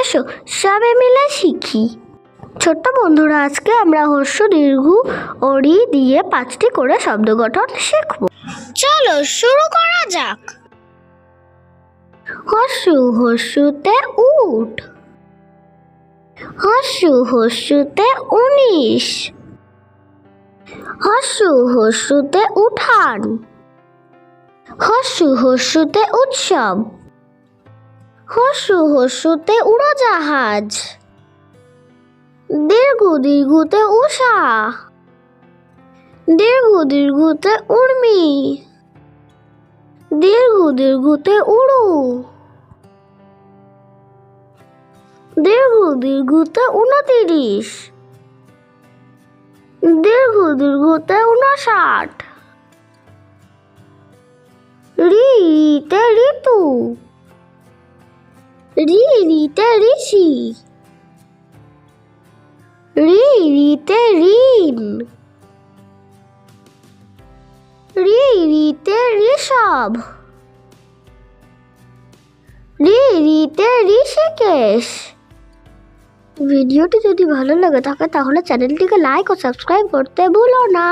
এসো সবে মিলে শিখি। ছোট্ট বন্ধুরা, আজকে আমরা হর্ষ দীর্ঘ অরি দিয়ে 5টি করে শব্দ গঠন শিখব। চলো শুরু করা যাক। হর্ষু হর্ষুতে উট, হর্ষু হর্ষুতে 19, হর্ষু হর্ষুতে উঠান, হর্ষু হর্ষুতে উৎসব, হর্ষু হর্ষুতে উড়োজাহাজ, দীর্ঘ দীর্ঘতে উষা, দীর্ঘ দীর্ঘতে উর্মি, দীর্ঘ দীর্ঘতে উড়ু, দীর্ঘ দীর্ঘতে 29, দীর্ঘ দীর্ঘতে 59, রিতে ঋতু, রিতে ঋষি, রিতে ঋণ, রিতে ঋষভ, রিতে ঋষিকেশ। ভিডিওটি যদি ভালো লাগে থাকে তাহলে চ্যানেলটিকে লাইক ও সাবস্ক্রাইব করতে ভুলো না।